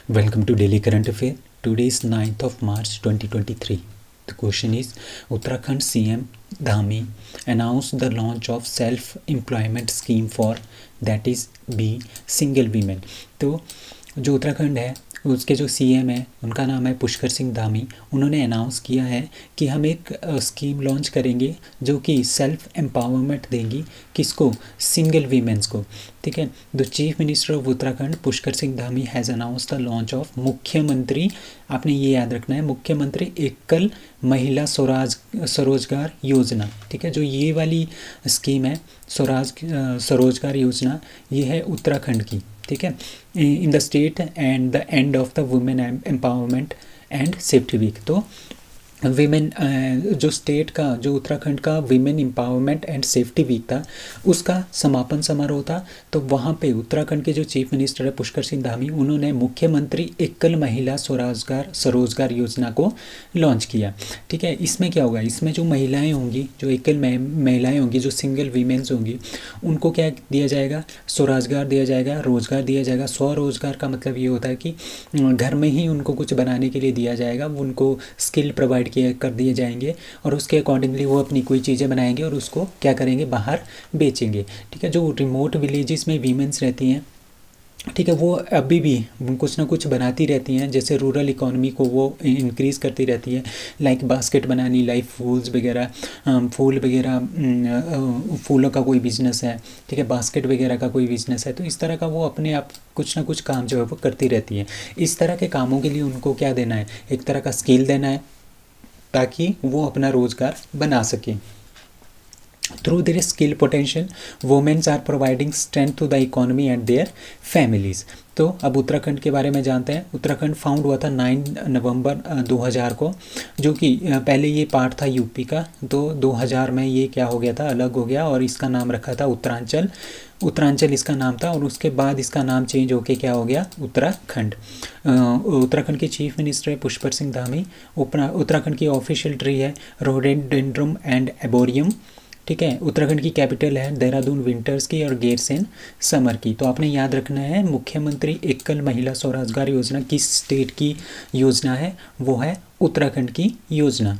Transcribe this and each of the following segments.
Welcome to Daily Current Affair. Today is 9th of March 2023. The question is Uttarakhand CM Dhami announced the launch of self-employment scheme for that is B single women. तो जो उत्तराखंड है उसके जो CM है उनका नाम है पुष्कर सिंह धामी। उन्होंने अनाउंस किया है कि हम एक स्कीम लॉन्च करेंगे जो कि सेल्फ एम्पावरमेंट देंगी किसको, सिंगल वीमेंस को। ठीक है, the chief minister of Uttarakhand Pushkar Singh Dhami has announce the launch of मुख्यमंत्री, आपने ये याद रखना है, मुख्यमंत्री एकल महिला स्वरोजगार योजना। ठीक है, जो ये वाली स्कीम है स्वरोजगार योजना, ये है उत्तराखंड की। ठीक है, in the state and the end of the women empowerment and safety week. तो वीमेन जो स्टेट का, जो उत्तराखंड का women empowerment and safety week था, उसका समापन समारोह था। तो वहाँ पे उत्तराखंड के जो चीफ मिनिस्टर है पुष्कर सिंह धामी, उन्होंने मुख्यमंत्री एकल महिला स्वरोजगार योजना को लॉन्च किया। ठीक है, इसमें क्या होगा, इसमें जो महिलाएं होंगी, जो एकल महिलाएं होंगी, जो सिंगल वीमेंस होंगी, उनको क्या दिया जाएगा, स्वरोजगार दिया जाएगा, रोजगार दिया जाएगा। स्वरोजगार का मतलब ये होता है कि घर में ही उनको कुछ बनाने के लिए दिया जाएगा, उनको स्किल प्रोवाइड कर दिए जाएंगे और उसके अकॉर्डिंगली वो अपनी कोई चीज़ें बनाएंगे और उसको क्या करेंगे, बाहर बेचेंगे। ठीक है, जो रिमोट विलेजेस में वीमेंस रहती हैं, ठीक है, वो अभी भी कुछ ना कुछ बनाती रहती हैं, जैसे रूरल इकोनॉमी को वो इंक्रीज़ करती रहती है, लाइक बास्केट बनानी, लाइक फूल्स वगैरह, फूल वगैरह, फूलों का कोई बिजनेस है, ठीक है, बास्केट वगैरह का कोई बिजनेस है। तो इस तरह का वो अपने आप कुछ ना कुछ काम जो है वो करती रहती है। इस तरह के कामों के लिए उनको क्या देना है, एक तरह का स्किल देना है ताकि वो अपना रोजगार बना सकें। Through their skill potential womens are providing strength to the economy and their families. तो अब उत्तराखंड के बारे में जानते हैं। उत्तराखंड फाउंड हुआ था 9 नवंबर 2000 को, जो कि पहले ये पार्ट था यूपी का। तो 2000 में ये क्या हो गया था, अलग हो गया और इसका नाम रखा था उत्तरांचल इसका नाम था। और उसके बाद इसका नाम चेंज होके क्या हो गया, उत्तराखंड। उत्तराखंड के चीफ मिनिस्टर है पुष्कर सिंह धामी। उत्तराखंड की ऑफिशियल ट्री है रोडेंड्रम एंड एबोरियम। ठीक है, उत्तराखंड की कैपिटल है देहरादून विंटर्स की और गैरसैंण समर की। तो आपने याद रखना है, मुख्यमंत्री एकल महिला स्वरोजगार योजना किस स्टेट की योजना है, वो है उत्तराखंड की योजना।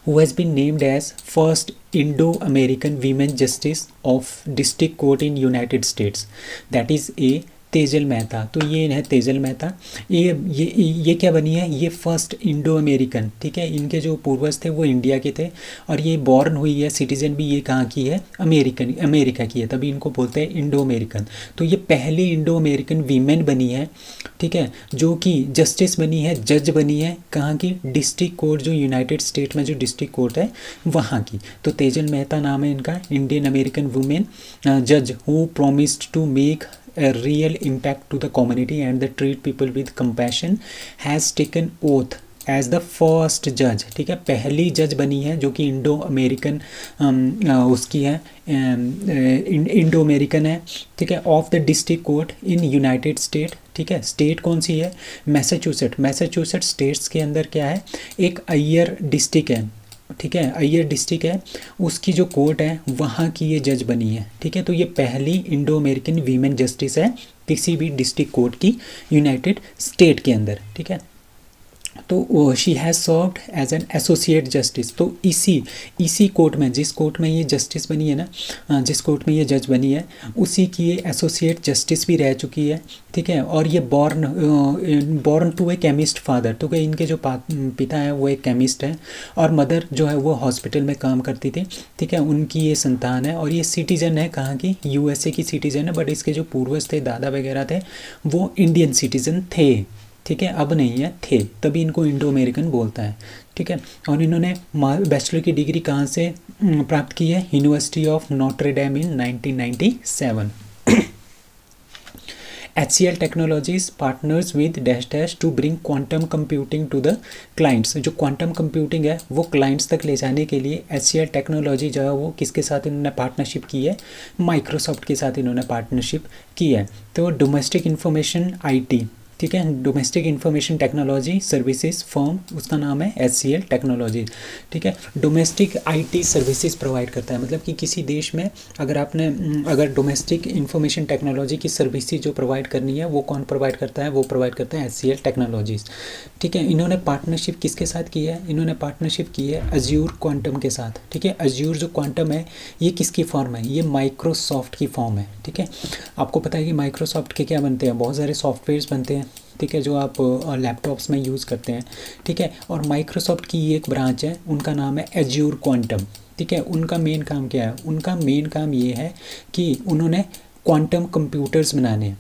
Who has been named as first Indo-American women justice of district court in United States, that is A Tejal Mehta. तो ये है तेजल मेहता। ये क्या बनी है, ये फर्स्ट इंडो अमेरिकन। ठीक है, इनके जो पूर्वज थे वो इंडिया के थे और ये बॉर्न हुई है, सिटीजन भी ये कहाँ की है, अमेरिका की है, तभी इनको बोलते हैं इंडो अमेरिकन। तो ये पहली इंडो अमेरिकन वीमेन बनी है, ठीक है, जो कि जस्टिस बनी है, जज बनी है, कहाँ की, डिस्ट्रिक्ट कोर्ट, जो यूनाइटेड स्टेट में जो डिस्ट्रिक्ट कोर्ट है वहाँ की। तो तेजल मेहता नाम है इनका, इंडियन अमेरिकन वुमेन जज who promised to make a real impact to the community and that treat people with compassion, has taken oath as the first judge। ठीक है, पहली जज बनी है जो कि इंडो अमेरिकन उसकी है, इंडो अमेरिकन है। ठीक है, of the district court in United state. ठीक है, स्टेट कौन सी है, मैसाचुसेट्स स्टेट्स के अंदर क्या है, एक अय्यर डिस्ट्रिक्ट है। ठीक है, अय्यर डिस्ट्रिक्ट है, उसकी जो कोर्ट है वहाँ की ये जज बनी है। ठीक है, तो ये पहली इंडो अमेरिकन वीमेन जस्टिस है किसी भी डिस्ट्रिक्ट कोर्ट की यूनाइटेड स्टेट के अंदर। ठीक है, तो she has served as an associate justice. तो इसी कोर्ट में, जिस कोर्ट में ये जस्टिस बनी है ना, जिस कोर्ट में ये जज बनी है, उसी की ये एसोसिएट जस्टिस भी रह चुकी है। ठीक है, और ये born to a chemist father. तो इनके जो पिता हैं वो एक केमिस्ट हैं और मदर जो है वो हॉस्पिटल में काम करती थी। ठीक है, उनकी ये संतान है और ये सिटीजन है कहाँ की, यूएसए की सिटीजन है, बट इसके जो पूर्वज थे, दादा वगैरह थे, वो इंडियन सिटीजन थे। ठीक है, अब नहीं है, थे, तभी इनको इंडो अमेरिकन बोलता है। ठीक है, और इन्होंने बैचलर की डिग्री कहाँ से प्राप्त की है, university of Notre Dame in 1997। HCL technologies partners with dash dash to bring quantum computing to the clients. जो क्वांटम कंप्यूटिंग है वो क्लाइंट्स तक ले जाने के लिए HCL टेक्नोलॉजी जो है वो किसके साथ इन्होंने पार्टनरशिप की है, माइक्रोसॉफ्ट के साथ इन्होंने पार्टनरशिप की है। तो डोमेस्टिक इंफॉर्मेशन IT ठीक है, domestic information technology services firm, उसका नाम है HCL टेक्नोलॉजी। ठीक है, डोमेस्टिक IT सर्विसेज प्रोवाइड करता है, मतलब कि किसी देश में अगर डोमेस्टिक इंफॉर्मेशन टेक्नोलॉजी की सर्विसेज जो प्रोवाइड करनी है वो कौन प्रोवाइड करता है, वो प्रोवाइड करता है HCL टेक्नोलॉजीज। ठीक है, इन्होंने पार्टनरशिप किसके साथ की है, इन्होंने पार्टनरशिप की है अज्यूर क्वांटम के साथ। ठीक है, अज्यूर जो क्वांटम है ये किसकी फॉर्म है, ये माइक्रोसॉफ्ट की फॉर्म है। ठीक है, आपको पता है कि माइक्रोसॉफ्ट के क्या बनते हैं, बहुत सारे सॉफ्टवेयर्स बनते हैं, ठीक है, जो आप लैपटॉप्स में यूज़ करते हैं। ठीक है, और माइक्रोसॉफ्ट की एक ब्रांच है, उनका नाम है एज्योर क्वांटम। ठीक है, उनका मेन काम क्या है, उनका मेन काम ये है कि उन्होंने क्वांटम कंप्यूटर्स बनाने हैं।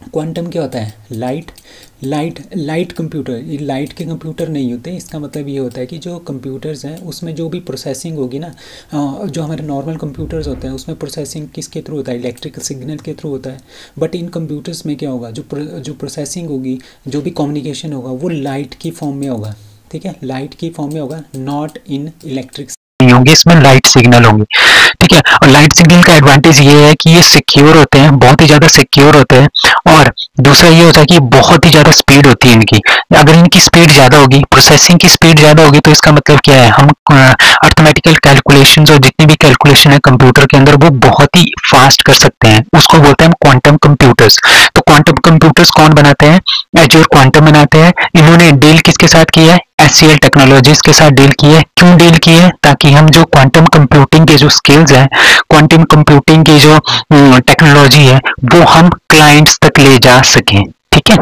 क्वांटम क्या होता है, लाइट कंप्यूटर। ये लाइट के कंप्यूटर नहीं होते, इसका मतलब ये होता है कि जो कंप्यूटर्स हैं उसमें जो भी प्रोसेसिंग होगी ना, जो हमारे नॉर्मल कंप्यूटर्स होते हैं उसमें प्रोसेसिंग किसके थ्रू होता है, इलेक्ट्रिकल सिग्नल के थ्रू होता है। बट इन कंप्यूटर्स में क्या होगा, जो प्रोसेसिंग होगी, जो भी कम्युनिकेशन होगा वो लाइट की फॉर्म में होगा। ठीक है, लाइट की फॉर्म में होगा, नॉट इन इलेक्ट्रिक होंगे, इसमें लाइट सिग्नल होंगे। ठीक है, और लाइट सिग्नल का एडवांटेज ये है कि ये सिक्योर होते हैं, बहुत ही ज़्यादा सिक्योर होते हैं, और दूसरा ये होता है कि बहुत ही ज़्यादा स्पीड होती है इनकी। अगर इनकी स्पीड ज़्यादा होगी, प्रोसेसिंग की स्पीड ज़्यादा होगी, तो इसका मतलब क्या है, हम अर्थमेटिकल कैलकुलेशंस और जितनी भी कैलकुलेशन है कंप्यूटर के अंदर वो बहुत ही फास्ट कर सकते हैं, उसको बोलते हैं हम क्वांटम कंप्यूटर्स। तो क्वांटम कंप्यूटर्स कौन बनाते हैं, एज्योर क्वांटम बनाते हैं। इन्होंने डील किसके साथ की है, HCL टेक्नोलॉजीज के साथ डील की है। क्यों डील की है, ताकि हम जो क्वांटम कंप्यूटिंग के जो स्किल्स हैं, क्वांटम कंप्यूटिंग की जो टेक्नोलॉजी है वो हम क्लाइंट्स तक ले जा सकें। ठीक है,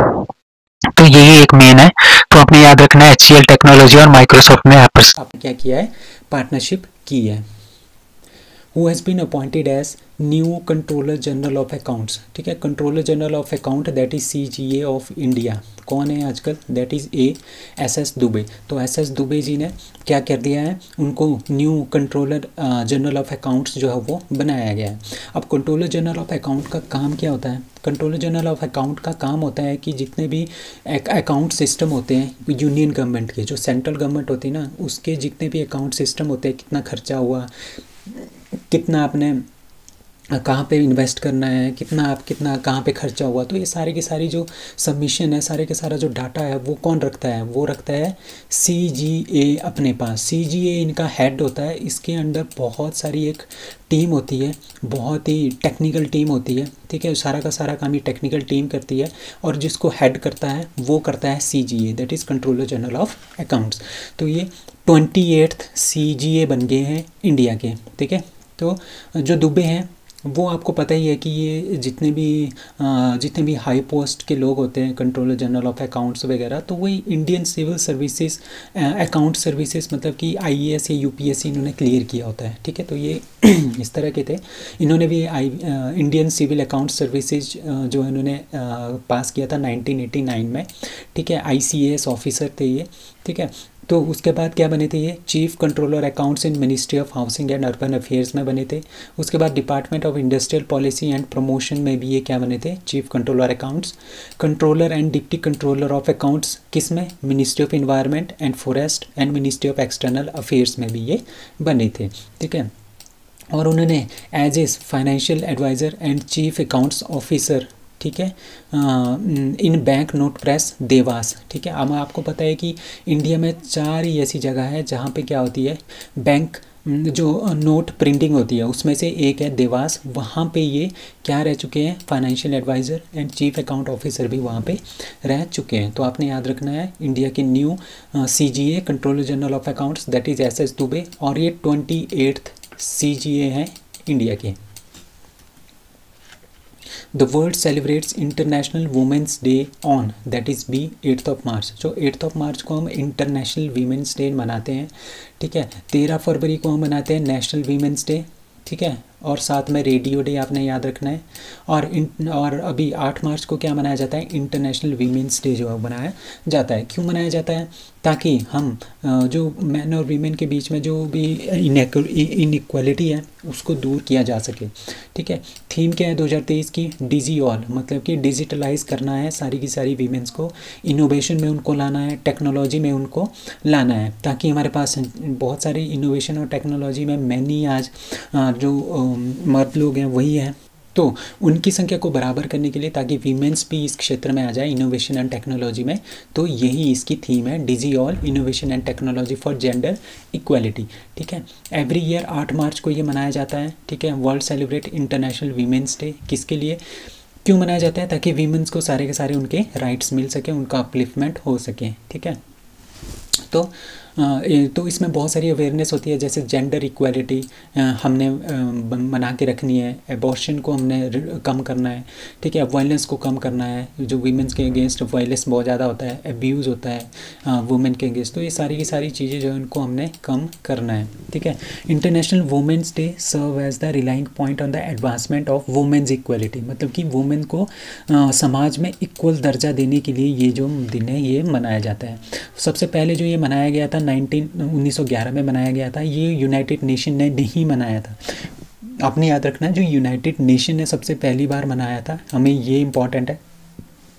तो यही एक मेन है, तो आपने याद रखना है HCL टेक्नोलॉजी और माइक्रोसॉफ्ट ने आपने क्या किया है, पार्टनरशिप की है। Who has been appointed as new Controller General of Accounts। ठीक है, Controller General of Account that is CGA of India कौन है आजकल, दैट इज़ SS दुबे। तो SS दुबे जी ने क्या कर दिया है, उनको new controller general of accounts जो है वो बनाया गया है। अब कंट्रोलर जनरल ऑफ अकाउंट का काम क्या होता है, कंट्रोलर जनरल ऑफ अकाउंट का काम होता है कि जितने भी अकाउंट सिस्टम होते हैं यूनियन गवर्नमेंट के, जो सेंट्रल गवर्नमेंट होती है ना, उसके जितने भी अकाउंट सिस्टम होते हैं, कितना खर्चा हुआ, कितना आपने कहाँ पे इन्वेस्ट करना है, कितना कहाँ पे खर्चा हुआ, तो ये सारे की सारी जो सबमिशन है, सारे के सारा जो डाटा है वो कौन रखता है, वो रखता है CGA अपने पास। CGA इनका हेड होता है, इसके अंडर बहुत सारी एक टीम होती है, बहुत ही टेक्निकल टीम होती है। ठीक है, सारा का सारा काम ये टेक्निकल टीम करती है, और जिसको हेड करता है वो करता है CGA, that is controller general of accounts. तो ये 28th CGA बन गए हैं इंडिया के। ठीक है, तो जो दुबे हैं वो आपको पता ही है कि ये जितने भी हाई पोस्ट के लोग होते हैं, कंट्रोलर जनरल ऑफ अकाउंट्स वगैरह, तो वही Indian civil services account services, मतलब कि IAS या UPSC इन्होंने क्लियर किया होता है। ठीक है, तो ये इस तरह के थे। इन्होंने भी इंडियन सिविल अकाउंट सर्विसेज जो इन्होंने पास किया था 1989 में। ठीक है, ICAS ऑफिसर थे ये। ठीक है, तो उसके बाद क्या बने थे ये, chief controller accounts in ministry of housing and urban affairs में बने थे। उसके बाद department of industrial policy and promotion में भी ये क्या बने थे, chief controller accounts. Controller and deputy controller of accounts किस में, ministry of environment and forest and ministry of external affairs में भी ये बने थे। ठीक है, और उन्होंने as a financial adviser and chief accounts officer, ठीक है, इन बैंक नोट प्रेस देवास। ठीक है, अब आपको पता है कि इंडिया में 4 ही ऐसी जगह है जहाँ पे क्या होती है, बैंक जो नोट प्रिंटिंग होती है, उसमें से एक है देवास। वहाँ पे ये क्या रह चुके हैं, financial adviser and chief account officer भी वहाँ पे रह चुके हैं। तो आपने याद रखना है इंडिया के new CGA controller general of accounts that is SS Dubey, और ये 28th CGA है इंडिया के। The world celebrates International Women's Day on that is be 8th of March। जो 8th of March को हम इंटरनेशनल वीमेंस डे मनाते हैं। ठीक है, 13 फरवरी को हम मनाते हैं नेशनल वीमेंस डे। ठीक है, और साथ में रेडियो डे आपने याद रखना है। और अभी 8 मार्च को क्या मनाया जाता है, इंटरनेशनल वीमेंस डे जो है मनाया जाता है। क्यों मनाया जाता है, ताकि हम जो मैन और वीमेन के बीच में जो भी इनइक्वालिटी है उसको दूर किया जा सके। ठीक है, थीम क्या है 2023 की, डिजी ऑल, मतलब कि डिजिटलाइज करना है सारी की सारी वीमेंस को, इनोवेशन में उनको लाना है, टेक्नोलॉजी में उनको लाना है, ताकि हमारे पास बहुत सारी इनोवेशन और टेक्नोलॉजी में मैनी आज जो मर्द लोग हैं वही हैं, तो उनकी संख्या को बराबर करने के लिए, ताकि वीमेंस भी इस क्षेत्र में आ जाए इनोवेशन एंड टेक्नोलॉजी में, तो यही इसकी थीम है, digital innovation and technology for gender equality. ठीक है, एवरी ईयर 8 मार्च को ये मनाया जाता है। ठीक है, world celebrate international women's day. किसके लिए, क्यों मनाया जाता है, ताकि वीमेंस को सारे के सारे उनके राइट्स मिल सके, उनका अपलिफ्टमेंट हो सके। ठीक है, तो इसमें बहुत सारी अवेयरनेस होती है, जैसे जेंडर इक्वालिटी हमने बना के रखनी है, एबॉर्शन को हमने कम करना है। ठीक है, वायलेंस को कम करना है, जो वीमेंस के अगेंस्ट वायलेंस बहुत ज़्यादा होता है, एब्यूज़ होता है वुमेन के अगेंस्ट, तो ये सारी की सारी चीज़ें जो है उनको हमने कम करना है। ठीक है, international women's day serve as the rallying point on the advancement of women's equality, मतलब कि वुमेन को समाज में इक्वल दर्जा देने के लिए ये जो दिन है ये मनाया जाता है। सबसे पहले जो ये मनाया गया था 1911 में मनाया गया था। ये यूनाइटेड नेशन ने नहीं मनाया था, आपने याद रखना, जो यूनाइटेड नेशन ने सबसे पहली बार मनाया था, हमें ये इंपॉर्टेंट है,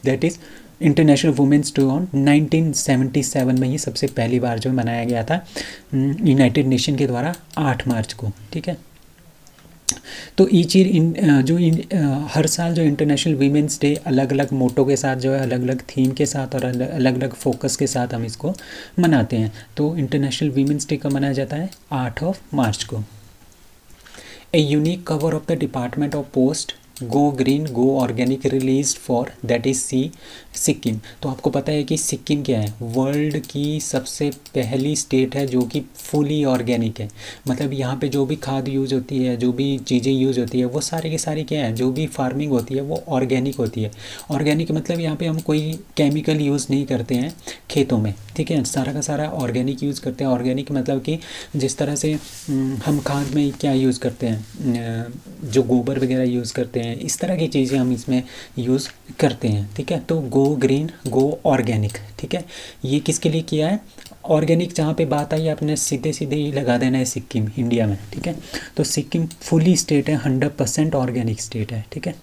that is international women's day on 1977 में ही सबसे पहली बार जो मनाया गया था यूनाइटेड नेशन के द्वारा 8 मार्च को। ठीक है, तो ईच ईयर हर साल जो इंटरनेशनल वीमेंस डे अलग अलग मोटो के साथ जो है, अलग अलग थीम के साथ और अलग अलग फोकस के साथ हम इसको मनाते हैं। तो इंटरनेशनल वीमेंस डे कब मनाया जाता है, 8 मार्च को। A unique cover of the department of post go green go organic release for that is Sikkim. तो आपको पता है कि सिक्किम क्या है, वर्ल्ड की सबसे पहली स्टेट है जो कि फुली ऑर्गेनिक है। मतलब यहाँ पे जो भी खाद यूज़ होती है, जो भी चीज़ें यूज़ होती है, वो सारी की सारी क्या है, जो भी फार्मिंग होती है वो ऑर्गेनिक होती है। ऑर्गेनिक मतलब यहाँ पे हम कोई केमिकल यूज़ नहीं करते हैं खेतों में। ठीक है, सारा का सारा ऑर्गेनिक यूज़ करते हैं। ऑर्गेनिक मतलब कि जिस तरह से हम खाद में क्या यूज़ करते हैं, जो गोबर वगैरह यूज़ करते हैं, इस तरह की चीज़ें हम इसमें यूज़ करते हैं। ठीक है, तो गो ग्रीन गो ऑर्गेनिक। ठीक है, ये किसके लिए किया है, ऑर्गेनिक जहाँ पे बात आई आपने सीधे सीधे ही लगा देना है सिक्किम, इंडिया में। ठीक है, तो सिक्किम फुली स्टेट है, 100% ऑर्गेनिक स्टेट है। ठीक है,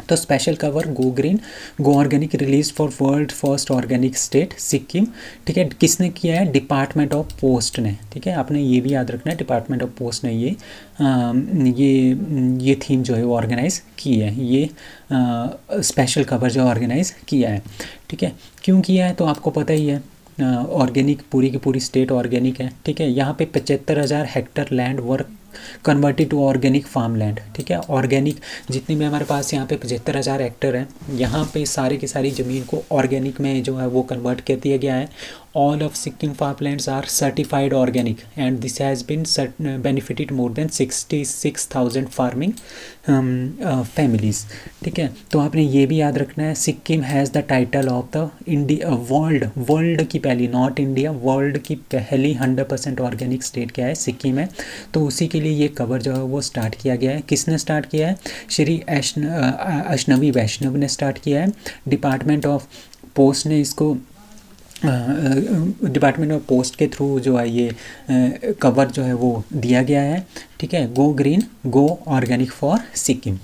तो special cover go green go organic release for world first organic state Sikkim. ठीक है, किसने किया है, डिपार्टमेंट ऑफ पोस्ट ने। ठीक है, आपने ये भी याद रखना है, डिपार्टमेंट ऑफ पोस्ट ने ये थीम जो है वो ऑर्गेनाइज की है, ये स्पेशल कवर जो ऑर्गेनाइज किया है। ठीक है, क्यों किया है, तो आपको पता ही है, ऑर्गेनिक पूरी की पूरी स्टेट ऑर्गेनिक है। ठीक है, यहाँ पे 75,000 hectare land work converted to organic farm land. ठीक है, ऑर्गेनिक जितनी भी हमारे पास यहाँ पे 75,000 हेक्टर है, यहाँ पे सारी की सारी ज़मीन को ऑर्गेनिक में जो है वो कन्वर्ट कर दिया गया है। All of Sikkim farmlands are certified organic and this has been benefited more than 66,000 farming families. ठीक है, तो आपने ये भी याद रखना है, Sikkim has the title of the India world की पहली, नॉट इंडिया, वर्ल्ड की पहली 100% ऑर्गेनिक स्टेट क्या है, सिक्किम है। तो उसी के लिए ये कवर जो है वो स्टार्ट किया गया है। किसने स्टार्ट किया है, श्री अश्नवी वैष्णव ने स्टार्ट किया है। डिपार्टमेंट ऑफ पोस्ट ने इसको डिपार्टमेंट ऑफ पोस्ट के थ्रू जो है ये कवर जो है वो दिया गया है। ठीक है, go green go organic for Sikkim.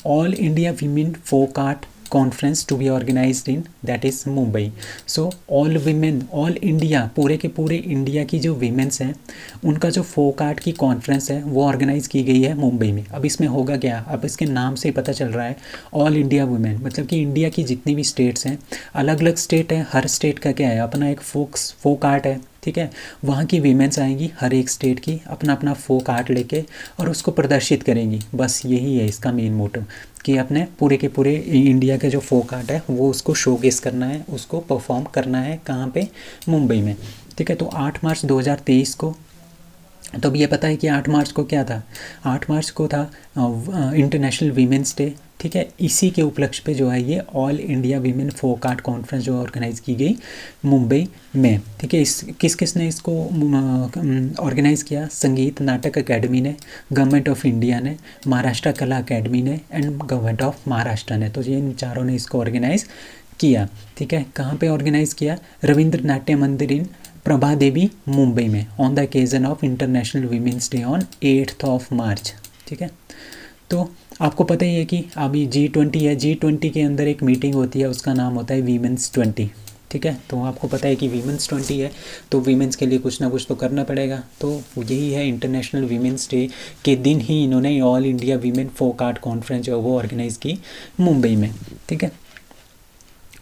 All India women folk art conference to be organised in that is Mumbai. So all women, all India, पूरे के पूरे इंडिया की जो वीमेंस हैं उनका जो फोक आर्ट की कॉन्फ्रेंस है वो ऑर्गेनाइज़ की गई है मुंबई में। अब इसमें होगा क्या, अब इसके नाम से ही पता चल रहा है, ऑल इंडिया वुमेन, मतलब कि इंडिया की जितनी भी स्टेट्स हैं, अलग अलग स्टेट है, हर स्टेट का क्या है, अपना एक फोक आर्ट है। ठीक है, वहाँ की वीमेंस आएंगी, हर एक स्टेट की अपना अपना फोक आर्ट लेके और उसको प्रदर्शित करेंगी। बस यही है इसका मेन मोटिव, कि अपने पूरे के पूरे इंडिया के जो फोक आर्ट है वो उसको शोकेस करना है, उसको परफॉर्म करना है। कहाँ पे, मुंबई में। ठीक है, तो 8 मार्च 2023 को, तो अब ये पता है कि 8 मार्च को क्या था, 8 मार्च को था इंटरनेशनल वीमेंस डे। ठीक है, इसी के उपलक्ष्य पे जो है ये all India women folk art conference जो ऑर्गेनाइज़ की गई मुंबई में। ठीक है, किस किस ने इसको ऑर्गेनाइज़ किया, संगीत नाटक अकेडमी ने, गवर्नमेंट ऑफ इंडिया ने, महाराष्ट्र कला अकेडमी ने एंड गवर्नमेंट ऑफ महाराष्ट्र ने। तो ये इन चारों ने इसको ऑर्गेनाइज़ किया। ठीक है, कहाँ पे ऑर्गेनाइज़ किया, रविंद्र नाट्य मंदिर इन प्रभा देवी मुंबई में, on the occasion of international women's day on 8 मार्च। ठीक है, तो आपको पता ही है कि अभी G20 है, G20 के अंदर एक मीटिंग होती है, उसका नाम होता है वीमेंस 20। ठीक है। तो आपको पता है कि वीमेंस 20 है, तो वीमेंस के लिए कुछ ना कुछ तो करना पड़ेगा। तो यही है, इंटरनेशनल वीमेंस डे के दिन ही इन्होंने all India women folk art conference जो है वो ऑर्गेनाइज़ की मुंबई में, ठीक है।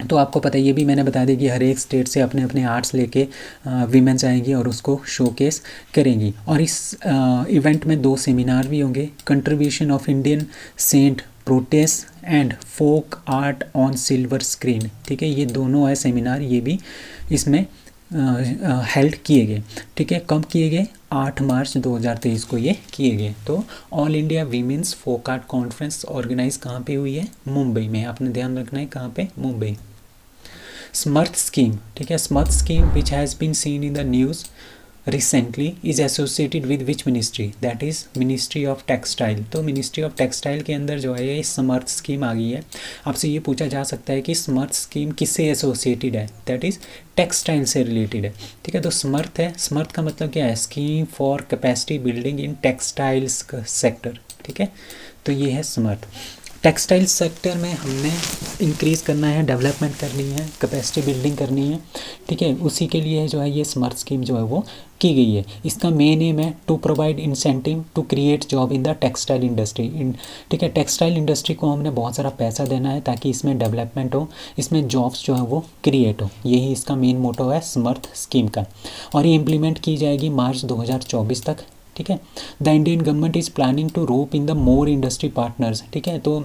तो आपको पता है, ये भी मैंने बता दी कि हर एक स्टेट से अपने अपने आर्ट्स लेके वीमेंस आएंगी और उसको शोकेस करेंगी। और इस इवेंट में 2 सेमिनार भी होंगे, contribution of Indian saint poets and folk art on silver screen, ठीक है। ये दोनों है सेमिनार, ये भी इसमें हेल्ड किए गए, ठीक है। कब किए गए? 8 मार्च 2023 को ये किए गए। तो all India women's folk art conference organise कहाँ पे हुई है? मुंबई में। आपने ध्यान रखना है कहाँ पे? मुंबई। स्मर्थ स्कीम, ठीक है। Samarth scheme which has been seen in the news recently is associated with which ministry? That is ministry of textile. तो मिनिस्ट्री ऑफ टेक्सटाइल के अंदर जो है ये समर्थ स्कीम आ गई है। आपसे ये पूछा जा सकता है कि समर्थ स्कीम किससे एसोसिएटेड है? दैट इज़ टेक्सटाइल से रिलेटेड है, ठीक है। तो समर्थ है, समर्थ का मतलब क्या है? Scheme for capacity building in textiles sector, ठीक है। तो ये है समर्थ। टेक्सटाइल सेक्टर में हमने इंक्रीज़ करना है, डेवलपमेंट करनी है, कैपेसिटी बिल्डिंग करनी है, ठीक है। उसी के लिए जो है ये स्मर्थ स्कीम जो है वो की गई है। इसका मेन एम है to provide incentive to create job in the textile industry, ठीक है। टेक्सटाइल इंडस्ट्री को हमने बहुत सारा पैसा देना है ताकि इसमें डेवलपमेंट हो, इसमें जॉब्स जो है वो क्रिएट हो। यही इसका मेन मोटो है स्मर्थ स्कीम का। और ये इम्प्लीमेंट की जाएगी मार्च 2024 तक, ठीक है। The Indian government is planning to rope in the more industry partners, ठीक है। तो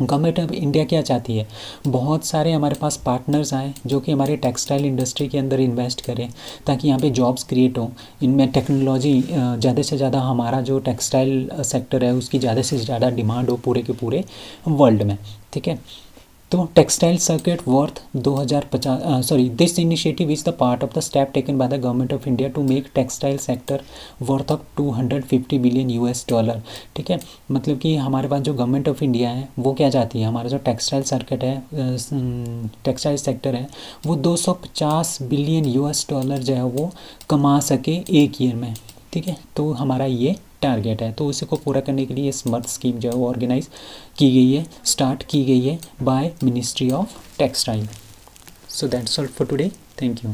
गवर्नमेंट ऑफ इंडिया क्या चाहती है? बहुत सारे हमारे पास पार्टनर्स आए जो कि हमारे टेक्सटाइल इंडस्ट्री के अंदर इन्वेस्ट करें ताकि यहाँ पे जॉब्स क्रिएट हो। इनमें टेक्नोलॉजी ज़्यादा से ज़्यादा, हमारा जो टेक्सटाइल सेक्टर है उसकी ज़्यादा से ज़्यादा डिमांड हो पूरे के पूरे वर्ल्ड में, ठीक है। तो textile circuit worth 2050 this initiative is the part of the step taken by the government of India to make textile sector worth of $250 billion, ठीक है। मतलब कि हमारे पास जो गवर्नमेंट ऑफ इंडिया है वो क्या चाहती है? हमारा जो टेक्सटाइल सर्किट है, टेक्सटाइल सेक्टर है, वो $250 बिलियन जो है वो कमा सके एक ईयर में, ठीक है। तो हमारा ये टारगेट है। तो इसी को पूरा करने के लिए स्मर्थ स्कीम जो है वो ऑर्गेनाइज की गई है, स्टार्ट की गई है by ministry of textile. So that's all for today, thank you.